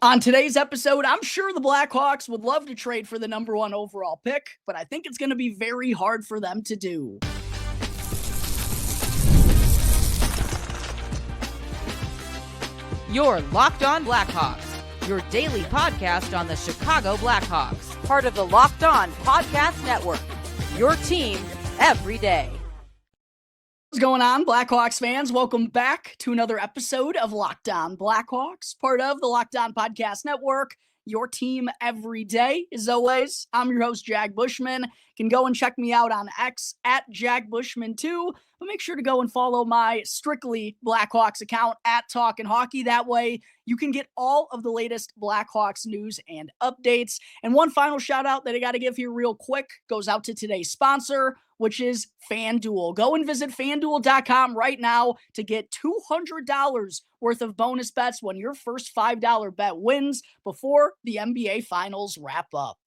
On today's episode, I'm sure the Blackhawks would love to trade for the number one overall pick, but I think it's going to be very hard for them to do. You're Locked On Blackhawks, your daily podcast on the Chicago Blackhawks, part of the Locked On Podcast Network, your team every day. What's going on, Blackhawks fans? Welcome back to another episode of Locked On Blackhawks, part of the Locked On Podcast Network, your team every day. As always, I'm your host, Jack Bushman. You can go and check me out on X at Jack Bushman 2, but make sure to go and follow my strictly Blackhawks account at Talkin' Hockey. That way, you can get all of the latest Blackhawks news and updates. And one final shout out that I got to give here real quick goes out to today's sponsor, which is FanDuel. Go and visit FanDuel.com right now to get $200 worth of bonus bets when your first $5 bet wins before the NBA Finals wrap up.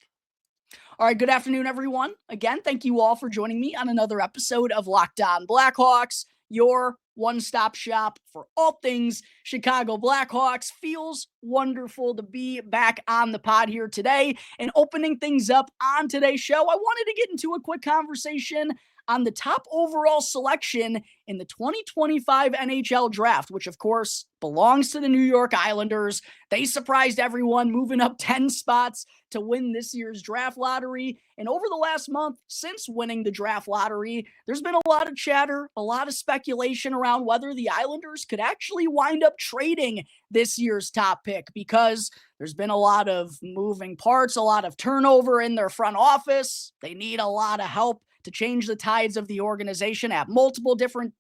All right, good afternoon, everyone. Again, thank you all for joining me on another episode of Locked On Blackhawks, your one-stop shop for all things Chicago Blackhawks. Feels wonderful to be back on the pod here today. And opening things up on today's show, I wanted to get into a quick conversation on the top overall selection in the 2025 NHL Draft, which of course belongs to the New York Islanders. They surprised everyone, moving up 10 spots to win this year's draft lottery. And over the last month, since winning the draft lottery, there's been a lot of chatter, a lot of speculation around whether the Islanders could actually wind up trading this year's top pick, because there's been a lot of moving parts, a lot of turnover in their front office. They need a lot of help to change the tides of the organization at multiple different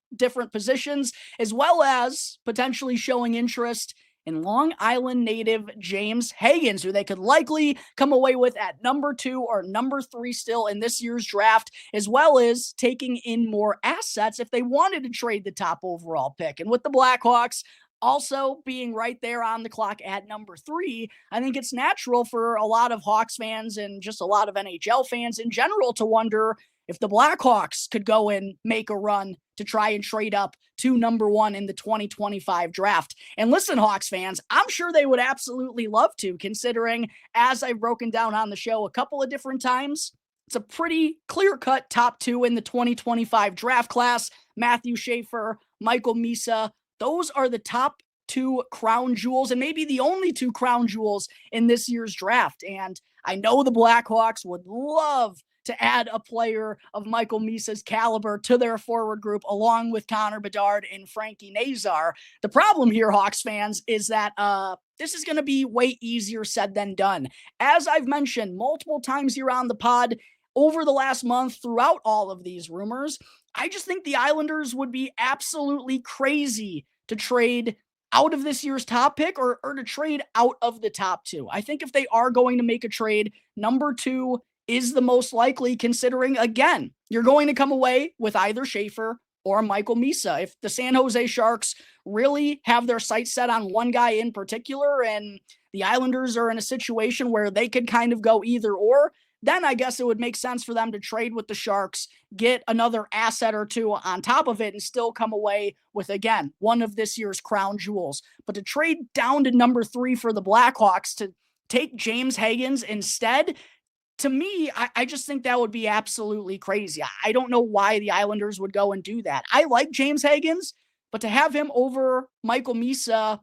positions, as well as potentially showing interest in Long Island native James Higgins, who they could likely come away with at number 2 or number 3 still in this year's draft, as well as taking in more assets if they wanted to trade the top overall pick. And with the Blackhawks also being right there on the clock at number 3, I think it's natural for a lot of Hawks fans and just a lot of NHL fans in general to wonder if the Blackhawks could go and make a run to try and trade up to number 1 in the 2025 draft. And listen, Hawks fans, I'm sure they would absolutely love to, considering, as I've broken down on the show a couple of different times, it's a pretty clear-cut top 2 in the 2025 draft class. Matthew Schaefer, Michael Misa, those are the top 2 crown jewels, and maybe the only 2 crown jewels in this year's draft. And I know the Blackhawks would love to add a player of Michael Misa's caliber to their forward group, along with Connor Bedard and Frankie Nazar. The problem here, Hawks fans, is that this is going to be way easier said than done. As I've mentioned multiple times here on the pod over the last month, throughout all of these rumors, I just think the Islanders would be absolutely crazy to trade out of this year's top pick or to trade out of the top 2. I think if they are going to make a trade, number 2 is the most likely, considering, again, you're going to come away with either Schaefer or Michael Misa. If the San Jose Sharks really have their sights set on one guy in particular and the Islanders are in a situation where they could kind of go either or, then I guess it would make sense for them to trade with the Sharks, get another asset or 2 on top of it, and still come away with, again, one of this year's crown jewels. But to trade down to number 3 for the Blackhawks to take James Higgins instead, to me, I just think that would be absolutely crazy. I don't know why the Islanders would go and do that. I like James Higgins, but to have him over Michael Misa,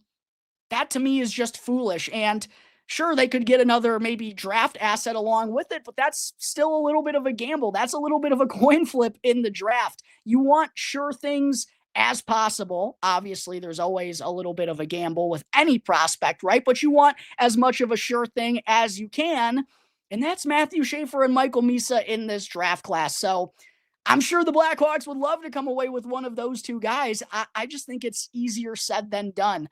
that to me is just foolish. And sure, they could get another maybe draft asset along with it, but that's still a little bit of a gamble. That's a little bit of a coin flip in the draft. You want sure things as possible. Obviously, there's always a little bit of a gamble with any prospect, right? But you want as much of a sure thing as you can. And that's Matthew Schaefer and Michael Misa in this draft class. So I'm sure the Blackhawks would love to come away with one of those 2 guys. I just think it's easier said than done.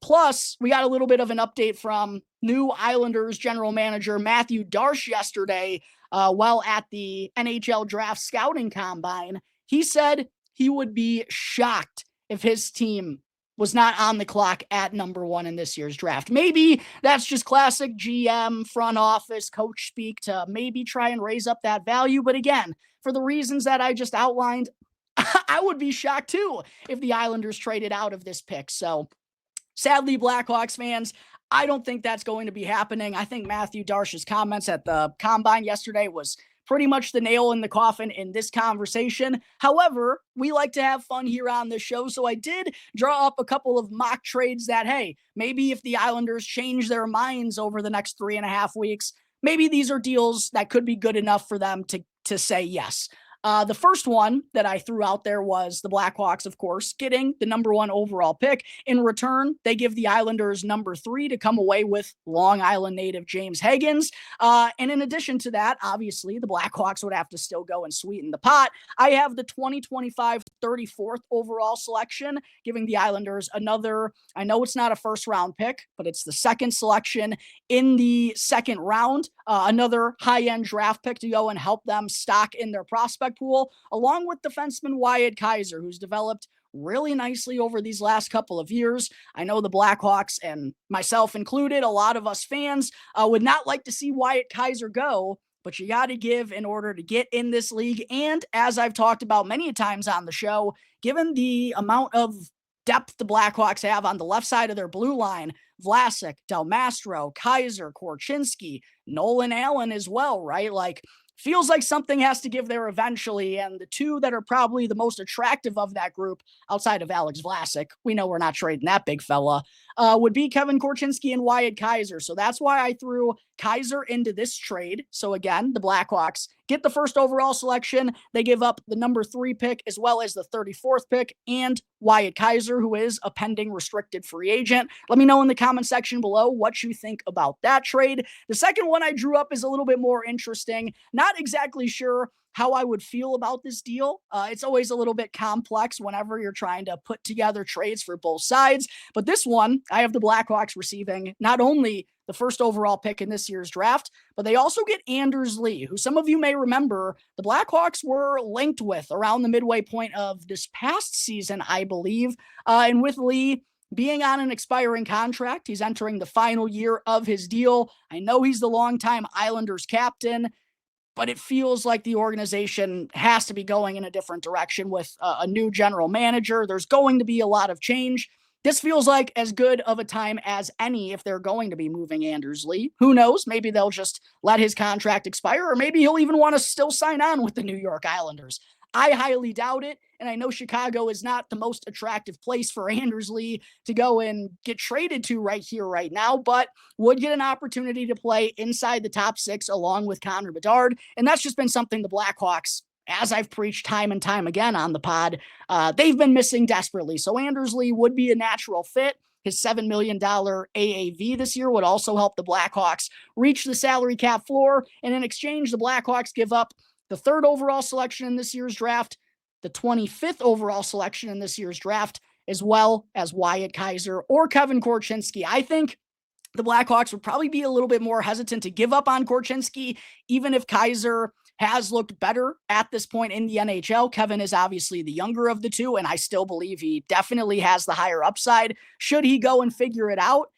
Plus, we got a little bit of an update from new Islanders general manager Mathieu Darche yesterday while at the NHL Draft Scouting Combine. He said he would be shocked if his team was not on the clock at number 1 in this year's draft. Maybe that's just classic GM, front office, coach speak to maybe try and raise up that value. But again, for the reasons that I just outlined, I would be shocked too if the Islanders traded out of this pick. So sadly, Blackhawks fans, I don't think that's going to be happening. I think Mathieu Darche's comments at the Combine yesterday was pretty much the nail in the coffin in this conversation. However, we like to have fun here on this show, so I did draw up a couple of mock trades that, hey, maybe if the Islanders change their minds over the next 3.5 weeks, maybe these are deals that could be good enough for them to say yes. The first one that I threw out there was the Blackhawks, of course, getting the number 1 overall pick. In return, they give the Islanders number 3 to come away with Long Island native James Higgins. And in addition to that, obviously, the Blackhawks would have to still go and sweeten the pot. I have the 2025 34th overall selection, giving the Islanders another, I know it's not a first-round pick, but it's the second selection in the second round, another high-end draft pick to go and help them stock in their prospect pool, along with defenseman Wyatt Kaiser, who's developed really nicely over these last couple of years. I know the Blackhawks, and myself included, a lot of us fans would not like to see Wyatt Kaiser go, but you got to give in order to get in this league. And as I've talked about many times on the show, given the amount of depth the Blackhawks have on the left side of their blue line, Vlasic, Del Mastro, Kaiser, Korchinski, Nolan Allen as well, right? Like, feels like something has to give there eventually, and the two that are probably the most attractive of that group, outside of Alex Vlasic, we know we're not trading that big fella, would be Kevin Korchinski and Wyatt Kaiser. So that's why I threw Kaiser into this trade. So again, the Blackhawks get the first overall selection. They give up the number 3 pick as well as the 34th pick and Wyatt Kaiser, who is a pending restricted free agent. Let me know in the comment section below what you think about that trade. The second one I drew up is a little bit more interesting. Not exactly sure how I would feel about this deal. It's always a little bit complex whenever you're trying to put together trades for both sides. But this one, I have the Blackhawks receiving not only the first overall pick in this year's draft, but they also get Anders Lee, who some of you may remember the Blackhawks were linked with around the midway point of this past season, I believe. And with Lee being on an expiring contract, he's entering the final year of his deal. I know he's the longtime Islanders captain, but it feels like the organization has to be going in a different direction with a new general manager. There's going to be a lot of change. This feels like as good of a time as any if they're going to be moving Anders Lee. Who knows? Maybe they'll just let his contract expire, or maybe he'll even want to still sign on with the New York Islanders. I highly doubt it, and I know Chicago is not the most attractive place for Anders Lee to go and get traded to right here, right now, but would get an opportunity to play inside the top 6 along with Connor Bedard, and that's just been something the Blackhawks, as I've preached time and time again on the pod, they've been missing desperately. So Anders Lee would be a natural fit. His $7 million AAV this year would also help the Blackhawks reach the salary cap floor, and in exchange, the Blackhawks give up the 3rd overall selection in this year's draft, the 25th overall selection in this year's draft, as well as Wyatt Kaiser or Kevin Korchinski. I think the Blackhawks would probably be a little bit more hesitant to give up on Korchinski, even if Kaiser has looked better at this point in the NHL. Kevin is obviously the younger of the two, and I still believe he definitely has the higher upside should he go and figure it out.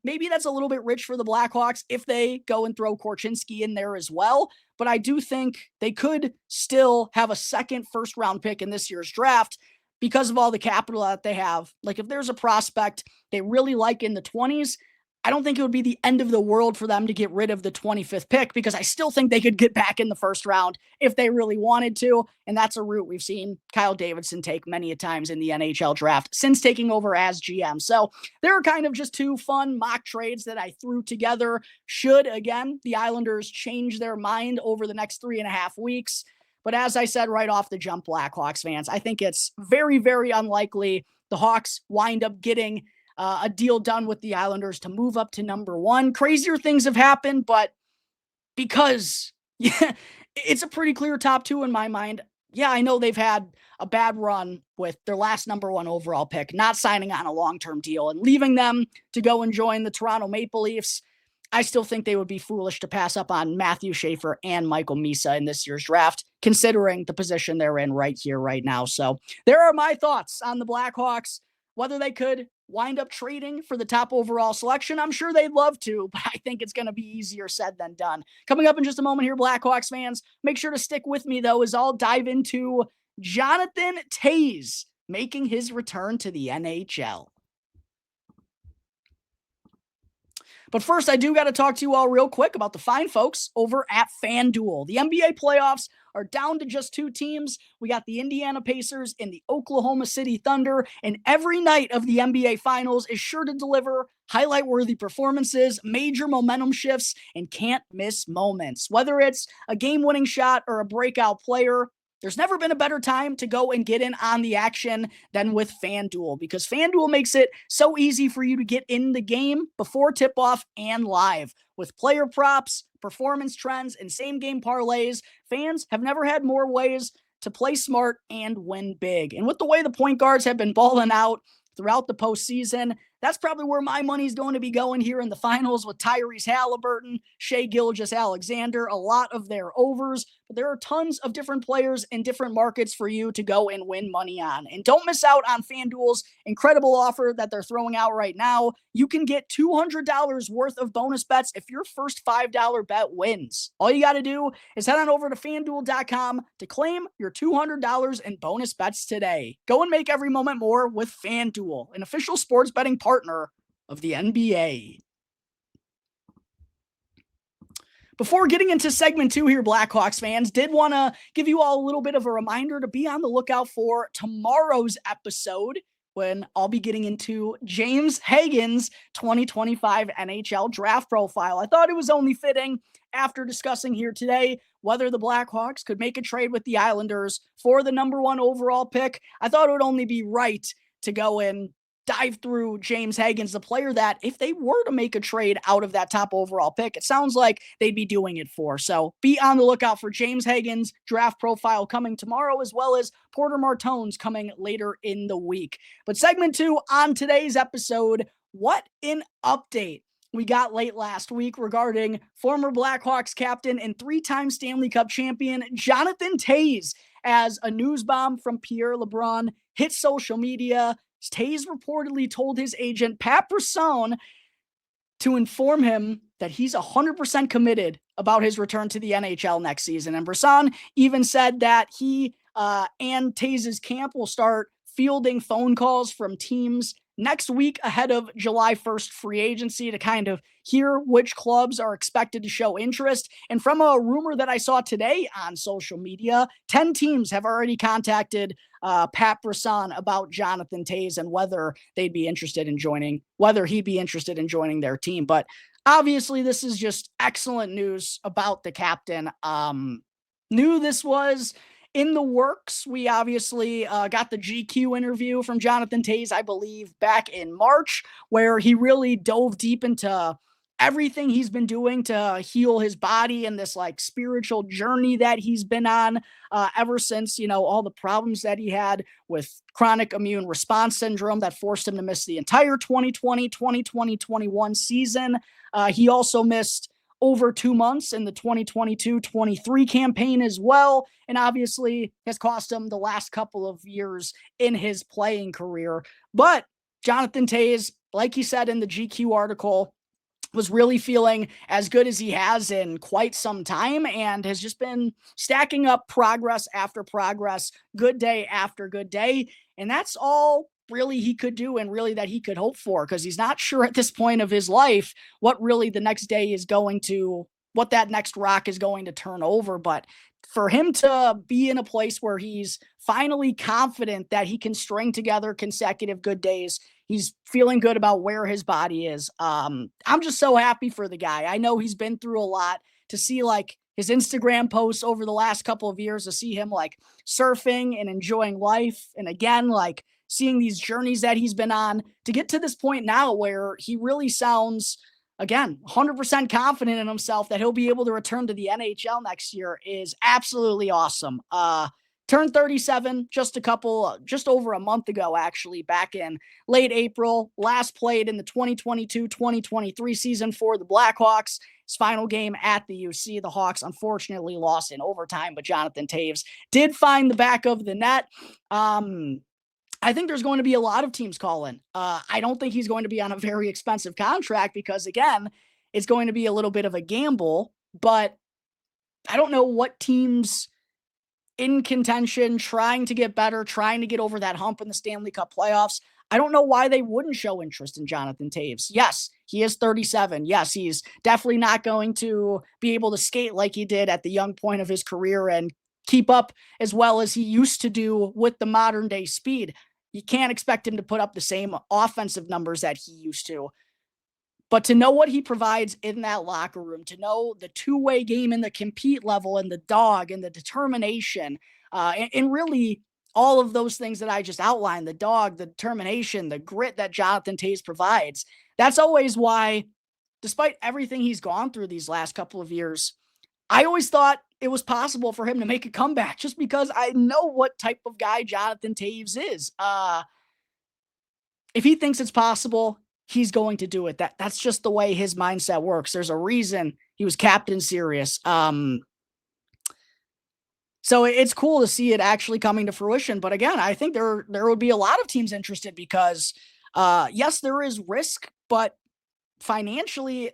Maybe that's a little bit rich for the Blackhawks if they go and throw Korchinski in there as well. But I do think they could still have a second first-round pick in this year's draft because of all the capital that they have. Like, if there's a prospect they really like in the 20s, I don't think it would be the end of the world for them to get rid of the 25th pick, because I still think they could get back in the first round if they really wanted to. And that's a route we've seen Kyle Davidson take many a times in the NHL draft since taking over as GM. So there are kind of just 2 fun mock trades that I threw together. Should, again, the Islanders change their mind over the next 3.5 weeks. But as I said right off the jump, Blackhawks fans, I think it's very, very unlikely the Hawks wind up getting a deal done with the Islanders to move up to number 1. Crazier things have happened, but because it's a pretty clear top 2 in my mind. Yeah, I know they've had a bad run with their last number 1 overall pick, not signing on a long-term deal and leaving them to go and join the Toronto Maple Leafs. I still think they would be foolish to pass up on Matthew Schaefer and Michael Misa in this year's draft, considering the position they're in right here, right now. So there are my thoughts on the Blackhawks. Whether they could wind up trading for the top overall selection, I'm sure they'd love to, but I think it's going to be easier said than done. Coming up in just a moment here, Blackhawks fans, make sure to stick with me, though, as I'll dive into Jonathan Toews making his return to the NHL. But first, I do got to talk to you all real quick about the fine folks over at FanDuel. The NBA playoffs are down to just 2 teams. We got the Indiana Pacers and the Oklahoma City Thunder, and every night of the NBA Finals is sure to deliver highlight-worthy performances, major momentum shifts, and can't-miss moments. Whether it's a game-winning shot or a breakout player, there's never been a better time to go and get in on the action than with FanDuel, because FanDuel makes it so easy for you to get in the game before tip-off and live. With player props, performance trends, and same-game parlays, fans have never had more ways to play smart and win big. And with the way the point guards have been balling out throughout the postseason, that's probably where my money's going to be going here in the finals with Tyrese Halliburton, Shai Gilgeous-Alexander, a lot of their overs. But there are tons of different players in different markets for you to go and win money on. And don't miss out on FanDuel's incredible offer that they're throwing out right now. You can get $200 worth of bonus bets if your first $5 bet wins. All you got to do is head on over to FanDuel.com to claim your $200 in bonus bets today. Go and make every moment more with FanDuel, an official sports betting partner of the NBA. Before getting into segment 2 here, Blackhawks fans, did want to give you all a little bit of a reminder to be on the lookout for tomorrow's episode, when I'll be getting into James Hagan's 2025 NHL Draft profile. I thought it was only fitting, after discussing here today whether the Blackhawks could make a trade with the Islanders for the number 1 overall pick. I thought it would only be right to go and dive through James Hagan's, the player that, if they were to make a trade out of that top overall pick, it sounds like they'd be doing it for. So be on the lookout for James Hagan's draft profile coming tomorrow, as well as Porter Martone's coming later in the week. But segment 2 on today's episode, what an update we got late last week regarding former Blackhawks captain and 3-time Stanley Cup champion Jonathan Toews, as a news bomb from Pierre LeBrun hit social media. Toews reportedly told his agent, Pat Brisson, to inform him that he's 100% committed about his return to the NHL next season. And Brisson even said that he and Toews' camp will start fielding phone calls from teams next week ahead of July 1st free agency to kind of hear which clubs are expected to show interest. And from a rumor that I saw today on social media, 10 teams have already contacted Pat Brisson about Jonathan Toews and whether he'd be interested in joining their team. But obviously this is just excellent news about the captain. Knew this was in the works. We obviously got the GQ interview from Jonathan Toews, I believe, back in March, where he really dove deep into everything he's been doing to heal his body and this like spiritual journey that he's been on ever since, all the problems that he had with chronic immune response syndrome that forced him to miss the entire 2020-2021 season. He also missed over 2 months in the 2022-23 campaign as well, and obviously has cost him the last couple of years in his playing career. But Jonathan Toews, like he said in the GQ article, was really feeling as good as he has in quite some time, and has just been stacking up progress after progress, good day after good day. And that's all really he could do, and really that he could hope for, because he's not sure at this point of his life what really the next day is going to, what that next rock is going to turn over. But for him to be in a place where he's finally confident that he can string together consecutive good days, he's feeling good about where his body is. I'm just so happy for the guy. I know he's been through a lot. To see like his Instagram posts over the last couple of years, to see him like surfing and enjoying life, and again, like seeing these journeys that he's been on, to get to this point now where he really sounds, again, 100% confident in himself that he'll be able to return to the NHL next year, is absolutely awesome. Turned 37 just over a month ago, actually, back in late April. Last played in the 2022-2023 season for the Blackhawks. His final game at the UC. The Hawks unfortunately lost in overtime, but Jonathan Toews did find the back of the net. I think there's going to be a lot of teams calling. I don't think he's going to be on a very expensive contract, because, again, it's going to be a little bit of a gamble. But I don't know what teams in contention, trying to get better, trying to get over that hump in the Stanley Cup playoffs. I don't know why they wouldn't show interest in Jonathan Toews. Yes, he is 37. Yes, he's definitely not going to be able to skate like he did at the young point of his career and keep up as well as he used to do with the modern day speed. You can't expect him to put up the same offensive numbers that he used to. But to know what he provides in that locker room, to know the two-way game and the compete level and the dog and the determination, and really all of those things that I just outlined, the dog, the determination, the grit that Jonathan Toews provides, that's always why, despite everything he's gone through these last couple of years, I always thought it was possible for him to make a comeback just because I know what type of guy Jonathan Toews is. If he thinks it's possible, he's going to do it. That's just the way his mindset works. There's a reason he was captain serious. So it's cool to see it actually coming to fruition. But again, I think there would be a lot of teams interested because, yes, there is risk, but financially,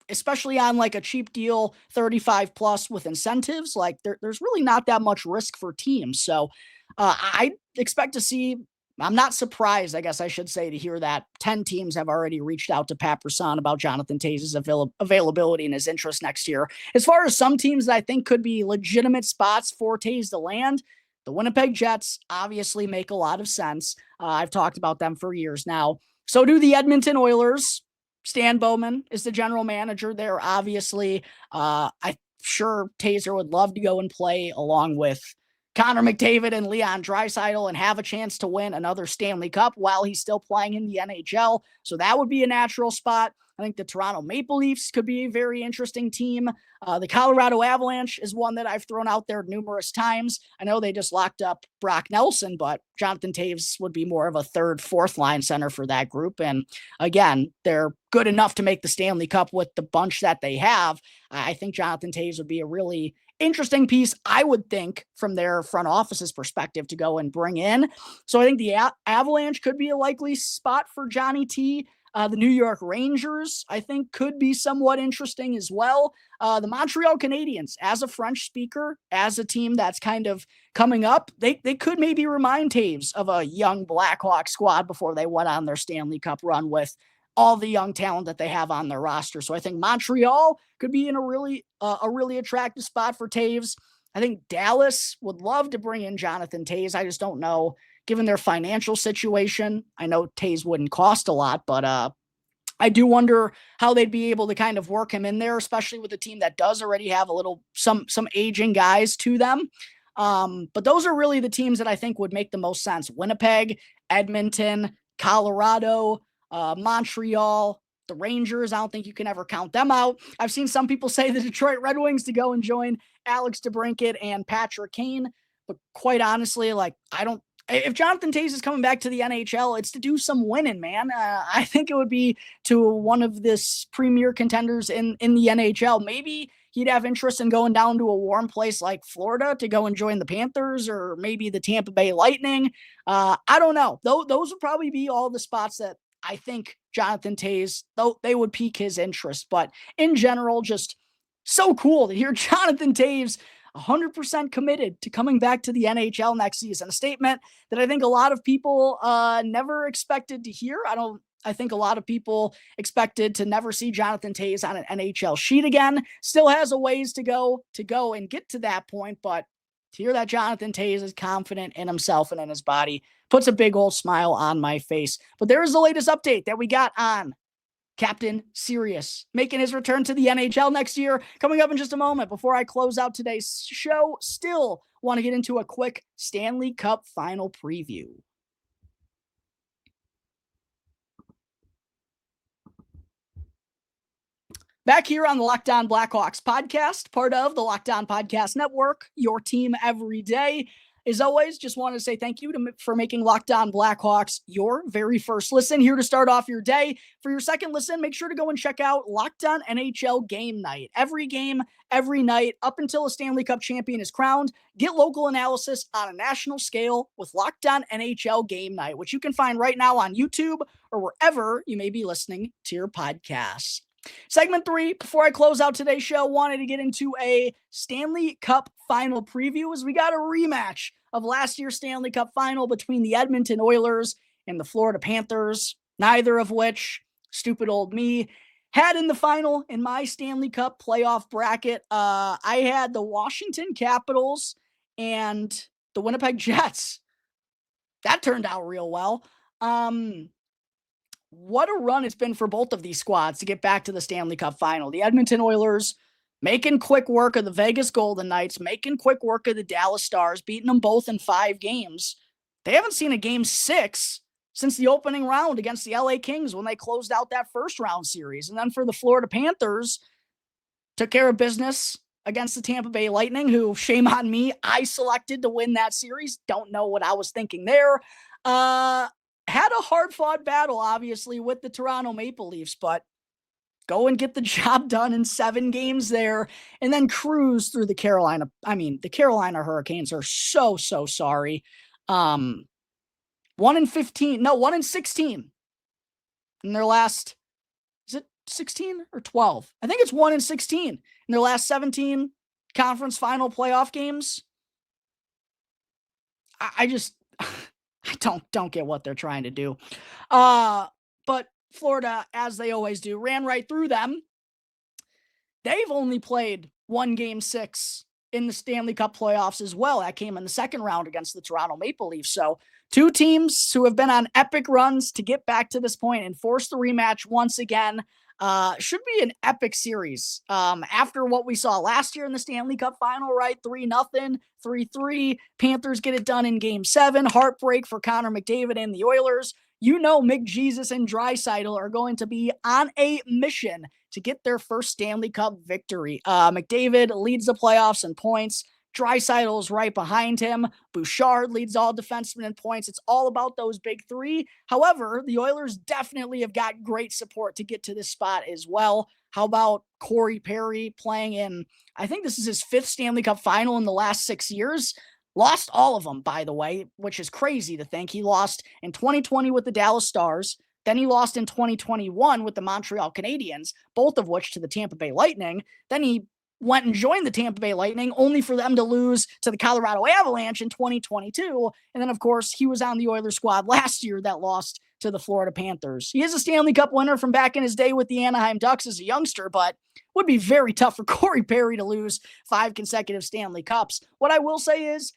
especially on like a cheap deal, 35 plus with incentives, like there's really not that much risk for teams. So I expect to see. I'm not surprised, I guess I should say, to hear that 10 teams have already reached out to Pat Brisson about Jonathan Toews' availability and his interest next year. As far as some teams that I think could be legitimate spots for Toews to land, the Winnipeg Jets obviously make a lot of sense. I've talked about them for years now. So do the Edmonton Oilers. Stan Bowman is the general manager there, obviously. I'm sure Taser would love to go and play along with Connor McDavid and Leon Draisaitl and have a chance to win another Stanley Cup while he's still playing in the NHL. So that would be a natural spot. I think the Toronto Maple Leafs could be a very interesting team. The Colorado Avalanche is one that I've thrown out there numerous times. I know they just locked up Brock Nelson, but Jonathan Toews would be more of a third, fourth line center for that group. And again, they're good enough to make the Stanley Cup with the bunch that they have. I think Jonathan Toews would be a really interesting piece, I would think, from their front office's perspective to go and bring in. So I think the Avalanche could be a likely spot for Johnny T. The New York Rangers, I think, could be somewhat interesting as well. The Montreal Canadiens, as a French speaker, as a team that's kind of coming up, they could maybe remind Toews of a young Blackhawk squad before they went on their Stanley Cup run with all the young talent that they have on their roster. So I think Montreal could be in a really attractive spot for Toews. I think Dallas would love to bring in Jonathan Toews. I just don't know, given their financial situation. I know Toews wouldn't cost a lot, but I do wonder how they'd be able to kind of work him in there, especially with a team that does already have some aging guys to them. But those are really the teams that I think would make the most sense. Winnipeg, Edmonton, Colorado, Montreal, the Rangers. I don't think you can ever count them out. I've seen some people say the Detroit Red Wings to go and join Alex DeBrincat and Patrick Kane. But quite honestly, if Jonathan Toews is coming back to the NHL, it's to do some winning, man. I think it would be to one of this premier contenders in the NHL. Maybe he'd have interest in going down to a warm place like Florida to go and join the Panthers or maybe the Tampa Bay Lightning. I don't know. Those would probably be all the spots that I think Jonathan Toews, though they would pique his interest. But in general, just so cool to hear Jonathan Toews 100% committed to coming back to the NHL next season. A statement that I think a lot of people never expected to hear. I think a lot of people expected to never see Jonathan Toews on an NHL sheet again. Still has a ways to go and get to that point, but to hear that Jonathan Toews is confident in himself and in his body puts a big old smile on my face. But there is the latest update that we got on Captain Sirius making his return to the NHL next year. Coming up in just a moment. Before I close out today's show, still want to get into a quick Stanley Cup Final preview. Back here on the Locked On Blackhawks podcast, part of the Locked On Podcast Network, your team every day. As always, just want to say thank you for making Locked On Blackhawks your very first listen. Here to start off your day. For your second listen, make sure to go and check out Locked On NHL Game Night. Every game, every night, up until a Stanley Cup champion is crowned. Get local analysis on a national scale with Locked On NHL Game Night, which you can find right now on YouTube or wherever you may be listening to your podcasts. Segment 3, before I close out today's show, wanted to get into a Stanley Cup Final preview as we got a rematch of last year's Stanley Cup Final between the Edmonton Oilers and the Florida Panthers, neither of which, stupid old me, had in the final in my Stanley Cup playoff bracket. I had the Washington Capitals and the Winnipeg Jets. That turned out real well. What a run it's been for both of these squads to get back to the Stanley Cup Final. The Edmonton Oilers making quick work of the Vegas Golden Knights, making quick work of the Dallas Stars, beating them both in 5 games. They haven't seen a game 6 since the opening round against the LA Kings when they closed out that first round series. And then for the Florida Panthers, took care of business against the Tampa Bay Lightning, who, shame on me, I selected to win that series. Don't know what I was thinking there. Had a hard-fought battle, obviously, with the Toronto Maple Leafs, but go and get the job done in 7 games there, and then cruise through the Carolina. I mean, the Carolina Hurricanes are so sorry. 1 in 16 in their last, is it 16 or 12? I think it's 1 in 16 in their last 17 conference final playoff games. I just... I don't get what they're trying to do. But Florida, as they always do, ran right through them. They've only played 1 game 6 in the Stanley Cup playoffs as well. That came in the second round against the Toronto Maple Leafs. So 2 teams who have been on epic runs to get back to this point and force the rematch once again. Should be an epic series. After what we saw last year in the Stanley Cup Final, right? 3-0, 3-3. Panthers get it done in Game 7. Heartbreak for Connor McDavid and the Oilers. You know McJesus and Draisaitl are going to be on a mission to get their first Stanley Cup victory. McDavid leads the playoffs in points. Draisaitl is right behind him. Bouchard leads all defensemen in points. It's all about those big 3. However, the Oilers definitely have got great support to get to this spot as well. How about Corey Perry playing in, I think this is his 5th Stanley Cup Final in the last 6 years. Lost all of them, by the way, which is crazy to think. He lost in 2020 with the Dallas Stars. Then he lost in 2021 with the Montreal Canadiens, both of which to the Tampa Bay Lightning. Then he went and joined the Tampa Bay Lightning, only for them to lose to the Colorado Avalanche in 2022. And then, of course, he was on the Oilers squad last year that lost to the Florida Panthers. He is a Stanley Cup winner from back in his day with the Anaheim Ducks as a youngster, but would be very tough for Corey Perry to lose 5 consecutive Stanley Cups. What I will say is,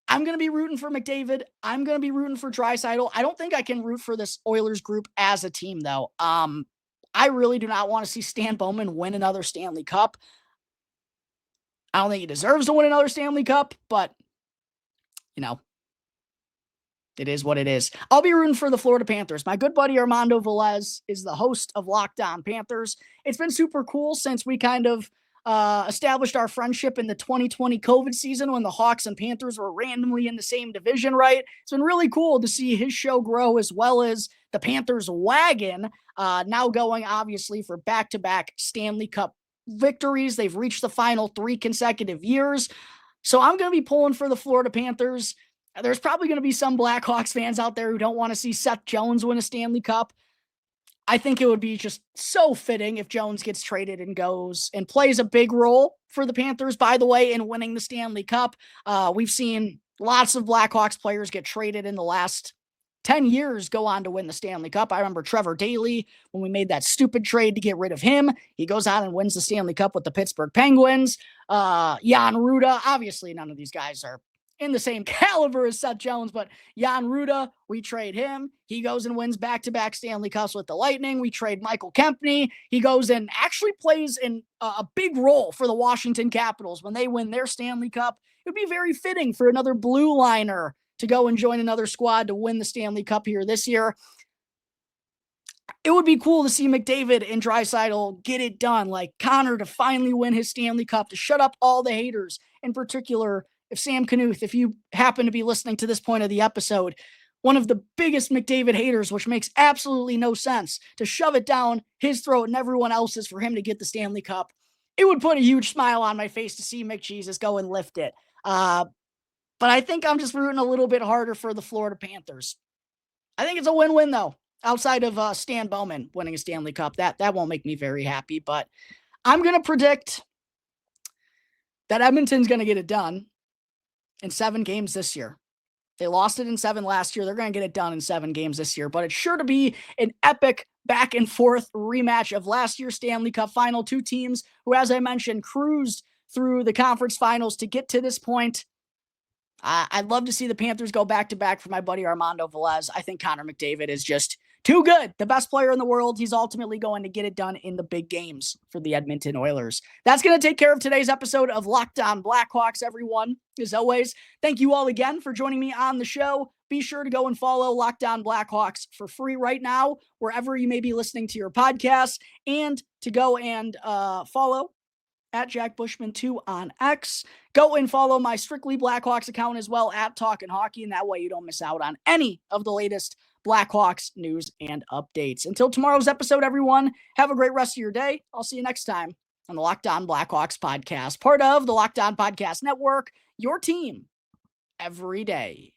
I'm going to be rooting for McDavid. I'm going to be rooting for Draisaitl. I don't think I can root for this Oilers group as a team, though. I really do not want to see Stan Bowman win another Stanley Cup. I don't think he deserves to win another Stanley Cup, but, you know, it is what it is. I'll be rooting for the Florida Panthers. My good buddy Armando Velez is the host of Locked On Panthers. It's been super cool since we kind of established our friendship in the 2020 COVID season when the Hawks and Panthers were randomly in the same division, right? It's been really cool to see his show grow as well as the Panthers wagon, now going obviously for back-to-back Stanley Cup victories. They've reached the final 3 consecutive years. So I'm going to be pulling for the Florida Panthers. There's probably going to be some Blackhawks fans out there who don't want to see Seth Jones win a Stanley Cup. I think it would be just so fitting if Jones gets traded and goes and plays a big role for the Panthers, by the way, in winning the Stanley Cup. We've seen lots of Blackhawks players get traded in the last 10 years go on to win the Stanley Cup. I remember Trevor Daley, when we made that stupid trade to get rid of him, he goes out and wins the Stanley Cup with the Pittsburgh Penguins. Jan Ruda, obviously none of these guys are in the same caliber as Seth Jones, but Jan Ruda, we trade him. He goes and wins back-to-back Stanley Cups with the Lightning. We trade Michael Kempney. He goes and actually plays in a big role for the Washington Capitals when they win their Stanley Cup. It would be very fitting for another blue liner to go and join another squad to win the Stanley Cup here this year. It would be cool to see McDavid and Draisaitl get it done, like Connor to finally win his Stanley Cup, to shut up all the haters. In particular, if Sam Knuth, if you happen to be listening to this point of the episode, one of the biggest McDavid haters, which makes absolutely no sense, to shove it down his throat and everyone else's for him to get the Stanley Cup. It would put a huge smile on my face to see McJesus go and lift it. But I think I'm just rooting a little bit harder for the Florida Panthers. I think it's a win-win, though. outside of Stan Bowman winning a Stanley Cup. That won't make me very happy, but I'm going to predict that Edmonton's going to get it done in 7 games this year. They lost it in 7 last year. They're going to get it done in 7 games this year, but it's sure to be an epic back and forth rematch of last year's Stanley Cup Final. 2 teams who, as I mentioned, cruised through the conference finals to get to this point. I'd love to see the Panthers go back-to-back for my buddy Armando Velez. I think Connor McDavid is just too good. The best player in the world. He's ultimately going to get it done in the big games for the Edmonton Oilers. That's going to take care of today's episode of Locked On Blackhawks, everyone. As always, thank you all again for joining me on the show. Be sure to go and follow Locked On Blackhawks for free right now, wherever you may be listening to your podcast, and to go and follow at Jack Bushman 2 on X. Go and follow my Strictly Blackhawks account as well at Talkin' Hockey, and that way you don't miss out on any of the latest Blackhawks news and updates. Until tomorrow's episode, everyone, have a great rest of your day. I'll see you next time on the Locked On Blackhawks podcast, part of the Locked On Podcast Network, your team every day.